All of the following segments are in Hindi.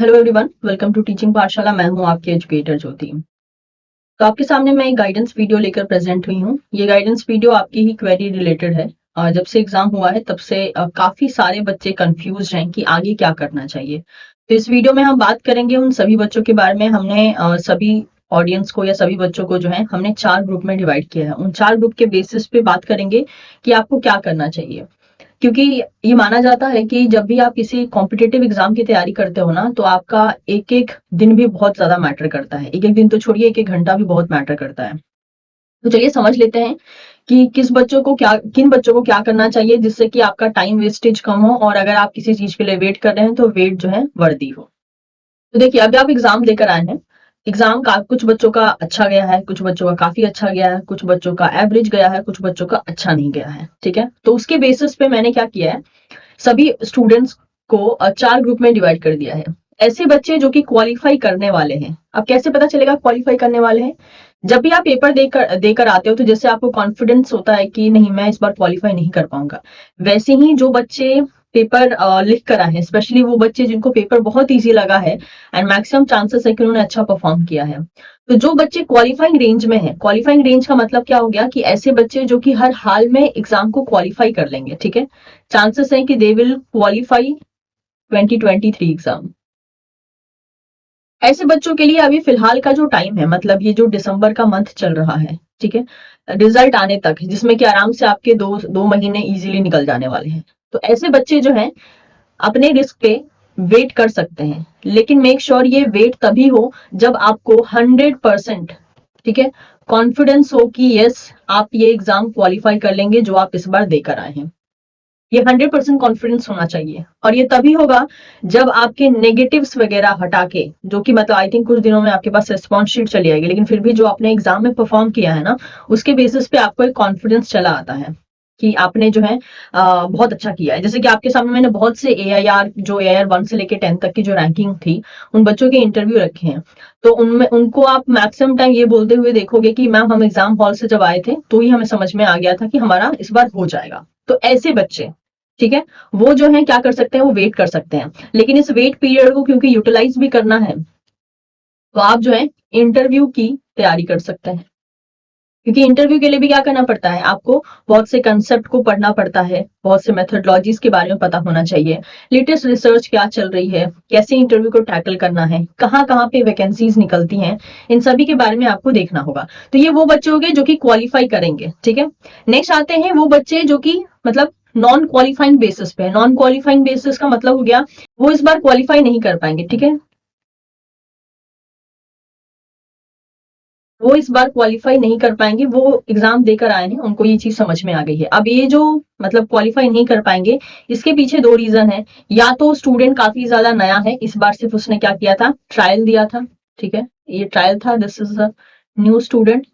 Hello everyone, welcome to teaching Pathshala. मैं हूं आपकी एजुकेटर ज्योति। तो आपके सामने मैं एक गाइडेंस वीडियो लेकर प्रेजेंट हुई हूं। ये गाइडेंस वीडियो आपकी ही क्वेरी रिलेटेड है। जब से एग्जाम हुआ है तब से काफी सारे बच्चे कंफ्यूज हैं कि आगे क्या करना चाहिए। तो इस वीडियो में हम बात करेंगे उन सभी बच्चों के बारे में। हमने सभी ऑडियंस को या सभी बच्चों को जो है हमने 4 ग्रुप में डिवाइड किया है। उन 4 ग्रुप के बेसिस पे बात करेंगे कि आपको क्या करना चाहिए। क्योंकि ये माना जाता है कि जब भी आप किसी कॉम्पिटिटिव एग्जाम की तैयारी करते हो ना, तो आपका एक एक दिन भी बहुत ज्यादा मैटर करता है। एक एक दिन तो छोड़िए, एक एक घंटा भी बहुत मैटर करता है। तो चलिए समझ लेते हैं कि किन बच्चों को क्या करना चाहिए, जिससे कि आपका टाइम वेस्टेज कम हो और अगर आप किसी चीज के लिए वेट कर रहे हैं तो वेट जो है वर्दी हो। तो देखिए, अभी आप एग्जाम देकर आए हैं। एग्जाम का कुछ बच्चों का अच्छा गया है, कुछ बच्चों का काफी अच्छा गया है, कुछ बच्चों का एवरेज गया है, कुछ बच्चों का अच्छा नहीं गया है। ठीक है, तो उसके बेसिस पे मैंने क्या किया है, सभी स्टूडेंट्स को 4 ग्रुप में डिवाइड कर दिया है। ऐसे बच्चे जो कि क्वालिफाई करने वाले हैं। अब कैसे पता चलेगा क्वालिफाई करने वाले हैं? जब भी आप पेपर देकर देकर आते हो तो जैसे आपको कॉन्फिडेंस होता है कि नहीं, मैं इस बार क्वालिफाई नहीं कर पाऊंगा, वैसे ही जो बच्चे पेपर लिख कर आए हैं, स्पेशली वो बच्चे जिनको पेपर बहुत ईजी लगा है एंड मैक्सिमम चांसेस है कि उन्होंने अच्छा परफॉर्म किया है, तो जो बच्चे क्वालिफाइंग रेंज में है। क्वालिफाइंग रेंज का मतलब क्या हो गया कि ऐसे बच्चे जो कि हर हाल में एग्जाम को क्वालिफाई कर लेंगे। ठीक है, चांसेस है कि दे विल क्वालिफाई 2023 एग्जाम। ऐसे बच्चों के लिए अभी फिलहाल का जो टाइम है, मतलब ये जो दिसंबर का मंथ चल रहा है, ठीक है, रिजल्ट आने तक, जिसमें कि आराम से आपके दो महीने इजीली निकल जाने वाले हैं। तो ऐसे बच्चे जो हैं अपने रिस्क पे वेट कर सकते हैं, लेकिन मेक श्योर ये वेट तभी हो जब आपको 100%, ठीक है, कॉन्फिडेंस हो कि यस, आप ये एग्जाम क्वालिफाई कर लेंगे जो आप इस बार देकर आए हैं। ये 100% कॉन्फिडेंस होना चाहिए, और ये तभी होगा जब आपके नेगेटिव्स वगैरह हटा के, जो कि मतलब आई थिंक कुछ दिनों में आपके पास रिस्पॉन्स शीट चली आएगी, लेकिन फिर भी जो आपने एग्जाम में परफॉर्म किया है ना, उसके बेसिस पे आपको एक कॉन्फिडेंस चला आता है कि आपने जो है बहुत अच्छा किया है। जैसे कि आपके सामने मैंने बहुत से AIR, जो AIR 1 से लेकर 10 तक की जो रैंकिंग थी, उन बच्चों के इंटरव्यू रखे हैं। तो उनमें उनको आप मैक्सिमम टाइम ये बोलते हुए देखोगे कि मैम, हम एग्जाम हॉल से जब आए थे तो ही हमें समझ में आ गया था कि हमारा इस बार हो जाएगा। तो ऐसे बच्चे, ठीक है, वो जो है क्या कर सकते हैं, वो वेट कर सकते हैं। लेकिन इस वेट पीरियड को क्योंकि यूटिलाइज भी करना है, तो आप जो है इंटरव्यू की तैयारी कर सकते हैं। क्योंकि इंटरव्यू के लिए भी क्या करना पड़ता है, आपको बहुत से कंसेप्ट को पढ़ना पड़ता है, बहुत से मेथोडोलॉजीज के बारे में पता होना चाहिए, लेटेस्ट रिसर्च क्या चल रही है, कैसे इंटरव्यू को टैकल करना है, कहाँ कहाँ पे वैकेंसीज निकलती हैं, इन सभी के बारे में आपको देखना होगा। तो ये वो बच्चे हो गए जो कि क्वालिफाई करेंगे। ठीक है, नेक्स्ट आते हैं वो बच्चे जो कि मतलब नॉन क्वालिफाइंग बेसिस पे। नॉन क्वालिफाइंग बेसिस का मतलब हो गया वो इस बार क्वालिफाई नहीं कर पाएंगे। ठीक है, वो इस बार क्वालिफाई नहीं कर पाएंगे, वो एग्जाम देकर आए हैं, उनको ये चीज समझ में आ गई है। अब ये जो मतलब क्वालिफाई नहीं कर पाएंगे, इसके पीछे 2 रीजन है। या तो स्टूडेंट काफी ज्यादा नया है, इस बार सिर्फ उसने क्या किया था, ट्रायल दिया था। ठीक है, ये ट्रायल था, this is a new student.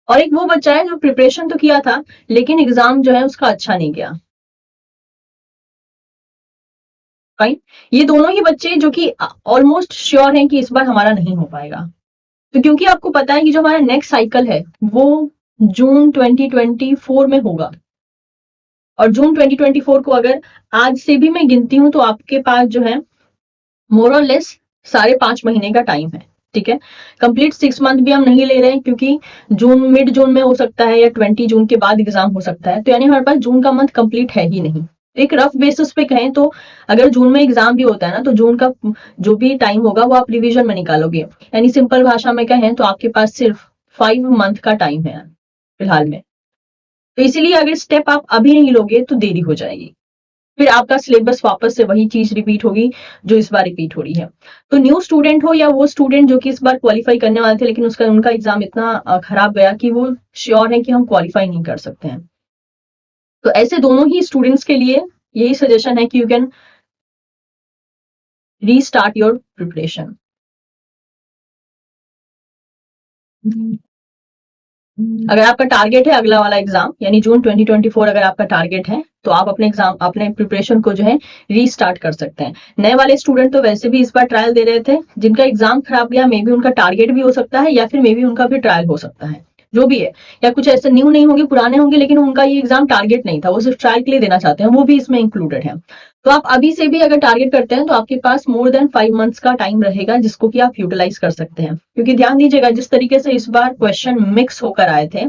और एक वो बच्चा है जो प्रिपरेशन तो किया था, लेकिन एग्जाम जो है उसका अच्छा नहीं गया। फाइन, ये दोनों ही बच्चे जो कि ऑलमोस्ट श्योर हैं कि इस बार हमारा नहीं हो पाएगा। तो क्योंकि आपको पता है कि जो हमारा नेक्स्ट साइकिल है वो जून 2024 में होगा, और जून 2024 को अगर आज से भी मैं गिनती हूं तो आपके पास जो है मोर और लेस 5.5 महीने का टाइम है। ठीक है, कंप्लीट 6 मंथ भी हम नहीं ले रहे हैं, क्योंकि जून, मिड जून में हो सकता है या 20 जून के बाद एग्जाम हो सकता है, तो यानी हमारे पास जून का मंथ कंप्लीट है ही नहीं। एक रफ बेसिस पे कहें तो अगर जून में एग्जाम भी होता है ना, तो जून का जो भी टाइम होगा वो आप रिवीजन में निकालोगे। यानी सिंपल भाषा में कहें तो आपके पास सिर्फ 5 मंथ का टाइम है फिलहाल में। तो इसीलिए अगर स्टेप आप अभी नहीं लोगे तो देरी हो जाएगी, फिर आपका सिलेबस वापस से वही चीज रिपीट होगी जो इस बार रिपीट हो रही है। तो न्यू स्टूडेंट हो या वो स्टूडेंट जो कि इस बार क्वालिफाई करने वाले थे, लेकिन उनका एग्जाम इतना खराब गया कि वो श्योर है कि हम क्वालिफाई नहीं कर सकते हैं, तो ऐसे दोनों ही स्टूडेंट्स के लिए यही सजेशन है कि you can restart your preparation. अगर आपका टारगेट है अगला वाला एग्जाम, यानी जून 2024 अगर आपका टारगेट है, तो आप अपने एग्जाम, अपने प्रिपरेशन को जो है रीस्टार्ट कर सकते हैं। नए वाले स्टूडेंट तो वैसे भी इस बार ट्रायल दे रहे थे, जिनका एग्जाम खराब गया, मे बी उनका टारगेट भी हो सकता है, या फिर मे बी उनका भी ट्रायल हो सकता है, जो भी है। या कुछ ऐसे न्यू नहीं होंगे, पुराने होंगे, लेकिन उनका ये एग्जाम टारगेट नहीं था, वो सिर्फ ट्रायल के लिए देना चाहते हैं, वो भी इसमें इंक्लूडेड है। तो आप अभी से भी अगर टारगेट करते हैं तो आपके पास मोर देन 5 मंथ्स का टाइम रहेगा जिसको कि आप यूटिलाइज कर सकते हैं। क्योंकि ध्यान दीजिएगा, जिस तरीके से इस बार क्वेश्चन मिक्स होकर आए थे,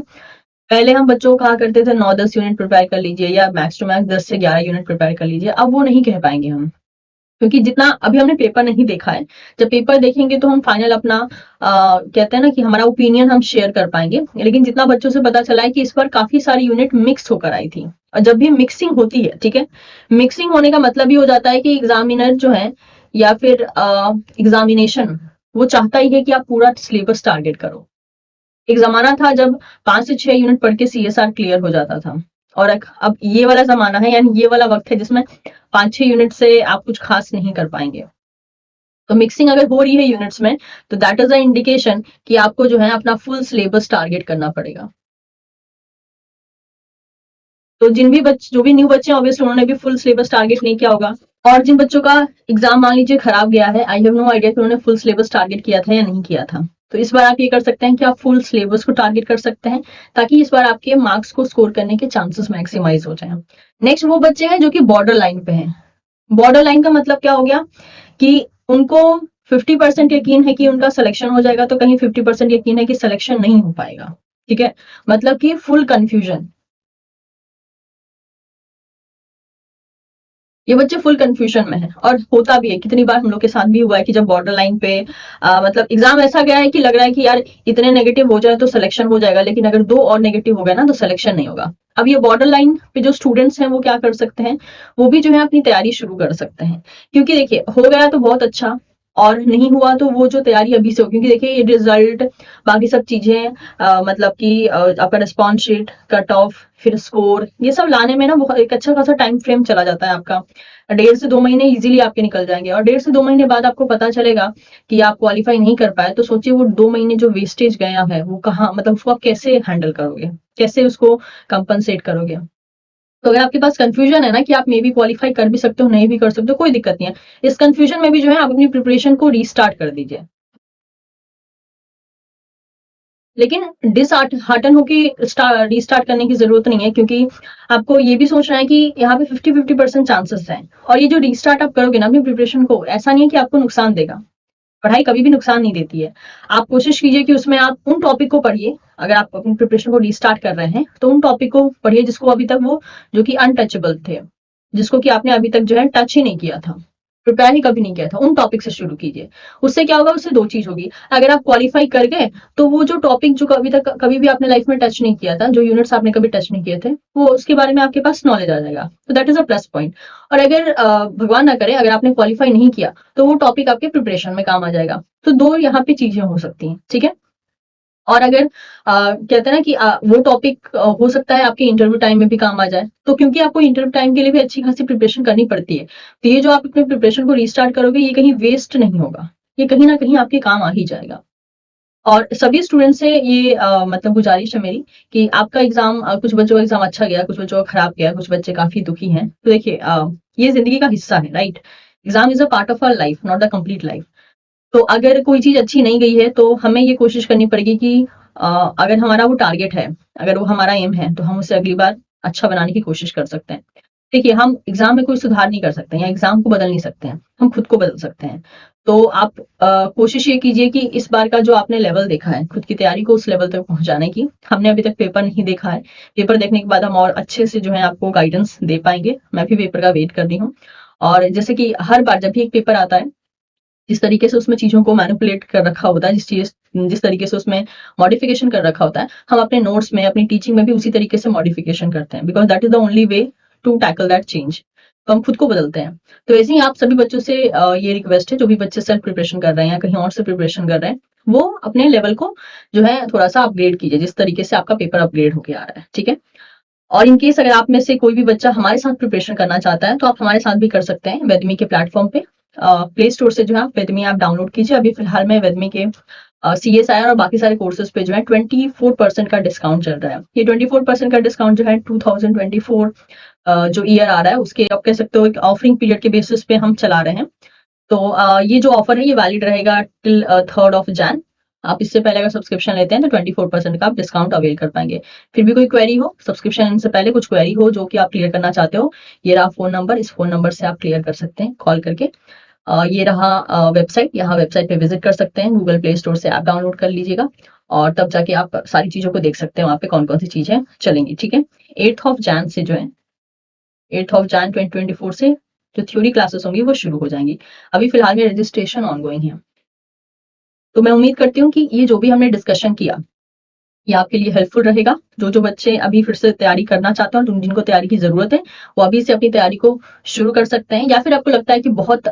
पहले हम बच्चों को कहा करते थे 9-10 यूनिट प्रिपेयर कर लीजिए या मैक्स टू मैक्स 10 से 11 यूनिट प्रिपेयर कर लीजिए, अब वो नहीं कह पाएंगे हम, क्योंकि जितना अभी हमने पेपर नहीं देखा है। जब पेपर देखेंगे तो हम फाइनल अपना कहते हैं ना कि हमारा ओपिनियन हम शेयर कर पाएंगे। लेकिन जितना बच्चों से पता चला है कि इस बार काफी सारी यूनिट मिक्स होकर आई थी, और जब भी मिक्सिंग होती है, ठीक है, मिक्सिंग होने का मतलब ही हो जाता है कि एग्जामिनर जो है या फिर एग्जामिनेशन वो चाहता ही है कि आप पूरा सिलेबस टारगेट करो। एक जमाना था जब 5 से 6 यूनिट पढ़ के सीएसआर क्लियर हो जाता था, और अब ये वाला जमाना है, यानी ये वाला वक्त है जिसमें 5-6 यूनिट से आप कुछ खास नहीं कर पाएंगे। तो मिक्सिंग अगर हो रही है यूनिट्स में, तो दैट इज अ इंडिकेशन कि आपको जो है अपना फुल सिलेबस टारगेट करना पड़ेगा। तो जो भी न्यू बच्चे ऑब्वियसली उन्होंने भी फुल सिलेबस टारगेट नहीं किया होगा, और जिन बच्चों का एग्जाम मान लीजिए खराब गया है, आई हैव नो आइडिया कि उन्होंने फुल सिलेबस टारगेट किया था या नहीं किया था। तो इस बार आप ये कर सकते हैं कि आप फुल सिलेबस को टारगेट कर सकते हैं, ताकि इस बार आपके मार्क्स को स्कोर करने के चांसेस मैक्सिमाइज हो जाए। नेक्स्ट वो बच्चे हैं जो कि बॉर्डर लाइन पे हैं। बॉर्डर लाइन का मतलब क्या हो गया कि उनको 50% यकीन है कि उनका सिलेक्शन हो जाएगा, तो कहीं 50% यकीन है कि सिलेक्शन नहीं हो पाएगा। ठीक है, मतलब कि फुल कंफ्यूजन। ये बच्चे फुल कंफ्यूजन में है, और होता भी है, कितनी बार हम लोग के साथ भी हुआ है कि जब बॉर्डर लाइन पे मतलब एग्जाम ऐसा गया है कि लग रहा है कि यार इतने नेगेटिव हो जाए तो सिलेक्शन हो जाएगा, लेकिन अगर 2 और नेगेटिव हो गए ना तो सिलेक्शन नहीं होगा। अब ये बॉर्डर लाइन पे जो स्टूडेंट्स हैं वो क्या कर सकते हैं, वो भी जो है अपनी तैयारी शुरू कर सकते हैं। क्योंकि देखिए, हो गया तो बहुत अच्छा, और नहीं हुआ तो वो जो तैयारी अभी से हो, क्योंकि देखिए ये रिजल्ट, बाकी सब चीजें मतलब कि आपका रिस्पॉन्स शीट, कट ऑफ, फिर स्कोर, ये सब लाने में ना बहुत एक अच्छा खासा टाइम फ्रेम चला जाता है आपका। 1.5 से 2 महीने इजीली आपके निकल जाएंगे, और 1.5 से 2 महीने बाद आपको पता चलेगा कि आप क्वालिफाई नहीं कर पाए, तो सोचिए वो 2 महीने जो वेस्टेज गया है वो कहाँ, मतलब उसको आप कैसे हैंडल करोगे, कैसे उसको कंपनसेट करोगे। तो अगर आपके पास कंफ्यूजन है ना कि आप मे बी क्वालिफाई कर भी सकते हो, नहीं भी कर सकते हो, कोई दिक्कत नहीं है। इस कंफ्यूजन में भी जो है आप अपनी प्रिपरेशन को रीस्टार्ट कर दीजिए। लेकिन डिसहार्टन होके रीस्टार्ट करने की जरूरत नहीं है, क्योंकि आपको ये भी सोचना है कि यहाँ पे 50-50% चांसेस हैं, और ये जो रीस्टार्ट आप करोगे ना अपनी प्रिपरेशन को, ऐसा नहीं है कि आपको नुकसान देगा। पढ़ाई कभी भी नुकसान नहीं देती है। आप कोशिश कीजिए कि उसमें आप उन टॉपिक को पढ़िए, अगर आप अपनी प्रिपरेशन को रीस्टार्ट कर रहे हैं तो उन टॉपिक को पढ़िए जिसको अभी तक वो जो कि अनटचेबल थे, जिसको कि आपने अभी तक जो है टच ही नहीं किया था, प्रिपेयर ही कभी नहीं किया था, उन टॉपिक से शुरू कीजिए। उससे क्या होगा, उससे 2 चीज होगी। अगर आप क्वालिफाई कर गए तो वो जो टॉपिक जो कभी तक कभी भी आपने लाइफ में टच नहीं किया था, जो यूनिट्स आपने कभी टच नहीं किए थे, वो उसके बारे में आपके पास नॉलेज आ जाएगा, तो that is a plus point. और अगर भगवान ना करे अगर आपने क्वालिफाई नहीं किया, तो वो टॉपिक आपके प्रिपरेशन में काम आ जाएगा। तो 2 यहाँ पे चीजें हो सकती हैं, ठीक है। और अगर कहते हैं ना कि वो टॉपिक हो सकता है आपके इंटरव्यू टाइम में भी काम आ जाए, तो क्योंकि आपको इंटरव्यू टाइम के लिए भी अच्छी खासी प्रिपरेशन करनी पड़ती है, तो ये जो आप अपने प्रिपरेशन को रीस्टार्ट करोगे ये कहीं वेस्ट नहीं होगा, ये कहीं ना कहीं आपके काम आ ही जाएगा। और सभी स्टूडेंट से ये मतलब गुजारिश है मेरी कि आपका एग्जाम, कुछ बच्चों का एग्जाम अच्छा गया, कुछ बच्चों का खराब गया, कुछ बच्चे काफी दुखी हैं, तो देखिए ये जिंदगी का हिस्सा है, right. Exam is a part of our life, not the complete life. तो अगर कोई चीज अच्छी नहीं गई है तो हमें ये कोशिश करनी पड़ेगी कि अगर हमारा वो टारगेट है, अगर वो हमारा एम है, तो हम उसे अगली बार अच्छा बनाने की कोशिश कर सकते हैं। देखिए, हम एग्जाम में कोई सुधार नहीं कर सकते हैं, या एग्जाम को बदल नहीं सकते हैं, हम खुद को बदल सकते हैं। तो आप कोशिश ये कीजिए कि इस बार का जो आपने लेवल देखा है खुद की तैयारी को उस लेवल तक पहुंचाने की, हमने अभी तक पेपर नहीं देखा है, पेपर देखने के बाद हम और अच्छे से जो है आपको गाइडेंस दे पाएंगे। मैं भी पेपर का वेट कर रही हूँ। और जैसे कि हर बार जब भी एक पेपर आता है, जिस तरीके से उसमें चीजों को मैनिपुलेट कर रखा होता है, जिस तरीके से उसमें मॉडिफिकेशन कर रखा होता है, हम अपने नोट्स में, अपनी टीचिंग में भी उसी तरीके से मॉडिफिकेशन करते हैं, because that is the only way to tackle that change. तो हम खुद को बदलते हैं। तो ऐसे ही आप सभी बच्चों से ये रिक्वेस्ट है, जो भी बच्चे सेल्फ प्रिपरेशन कर रहे हैं या कहीं और से प्रिपरेशन कर रहे हैं, वो अपने लेवल को जो है थोड़ा सा अपग्रेड कीजिए, जिस तरीके से आपका पेपर अपग्रेड होकर आ रहा है, ठीक है। और इन केस अगर आप में से कोई भी बच्चा हमारे साथ प्रिपरेशन करना चाहता है, तो आप हमारे साथ भी कर सकते हैं वेदमी के प्लेटफॉर्म पे। प्ले स्टोर से जो है वेदमी ऐप डाउनलोड कीजिए। अभी फिलहाल में वेदमी के CSIR और बाकी सारे कोर्सेज पे जो है 24% का डिस्काउंट चल रहा है। ये 24% का डिस्काउंट जो है 2024 जो ईयर आ रहा है उसके, आप कह सकते हो एक ऑफरिंग पीरियड के बेसिस पे हम चला रहे हैं। तो ये जो ऑफर है ये वैलिड रहेगा टिल 3rd of Jan। आप इससे पहले अगर सब्सक्रिप्शन लेते हैं तो 24% का आप डिस्काउंट अवेल कर पाएंगे। फिर भी कोई क्वेरी हो, सब्सक्रिप्शन से पहले कुछ क्वेरी हो जो कि आप क्लियर करना चाहते हो, ये रहा फोन नंबर, इस फोन नंबर से आप क्लियर कर सकते हैं कॉल करके। ये रहा वेबसाइट, यहाँ वेबसाइट पे विजिट कर सकते हैं, गूगल प्ले स्टोर से ऐप डाउनलोड कर लीजिएगा और तब जाके आप सारी चीजों को देख सकते हैं वहाँ पे कौन कौन सी चीजें चलेंगी। ठीक है, 8 ऑफ जैन से जो है 8 ऑफ जैन 2024 से जो थ्योरी क्लासेस होंगी वो शुरू हो जाएंगी। अभी फिलहाल में रजिस्ट्रेशन ऑनगोइंग है। तो मैं उम्मीद करती हूँ कि ये जो भी हमने डिस्कशन किया ये आपके लिए हेल्पफुल रहेगा। जो जो बच्चे अभी फिर से तैयारी करना चाहते हैं और जिनको तैयारी की जरूरत है वो अभी से अपनी तैयारी को शुरू कर सकते हैं, या फिर आपको लगता है कि बहुत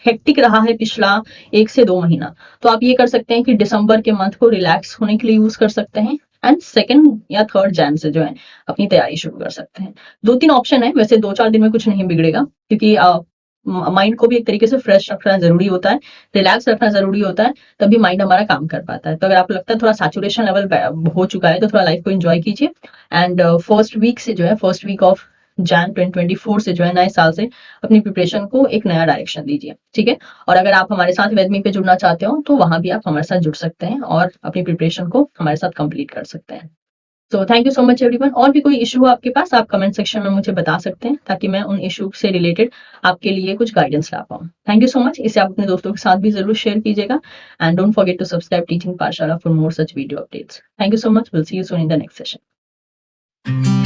हेक्टिक रहा है पिछला 1 से 2 महीना, तो आप ये कर सकते हैं कि दिसंबर के मंथ को रिलैक्स होने के लिए यूज कर सकते हैं एंड 2 या 3 जैन से जो है अपनी तैयारी शुरू कर सकते हैं। 2-3 ऑप्शन है, वैसे 2-4 दिन में कुछ नहीं बिगड़ेगा क्योंकि माइंड को भी एक तरीके से फ्रेश रखना जरूरी होता है, रिलैक्स रखना जरूरी होता है, तभी माइंड हमारा काम कर पाता है। तो अगर आपको लगता है थोड़ा सैचुरेशन लेवल हो चुका है तो थोड़ा लाइफ को एंजॉय कीजिए एंड फर्स्ट वीक से जो है फर्स्ट वीक ऑफ जैन 2024 से जो है नए साल से अपनी प्रिपरेशन को एक नया डायरेक्शन दीजिए। ठीक है, और अगर आप हमारे साथ वेदमी पे जुड़ना चाहते हो तो वहां भी आप हमारे साथ जुड़ सकते हैं और अपनी प्रिपरेशन को हमारे साथ कंप्लीट कर सकते हैं। तो thank you so much everyone. और भी कोई इशू हो आपके पास आप कमेंट सेक्शन में मुझे बता सकते हैं ताकि मैं उन इशू से रिलेटेड आपके लिए कुछ गाइडेंस ला पाऊँ। Thank you so much. इसे आप अपने दोस्तों के साथ भी जरूर शेयर कीजिएगा and don't forget to subscribe teaching Pathshala for more such video updates. Thank you so much. Will see you soon in the next session.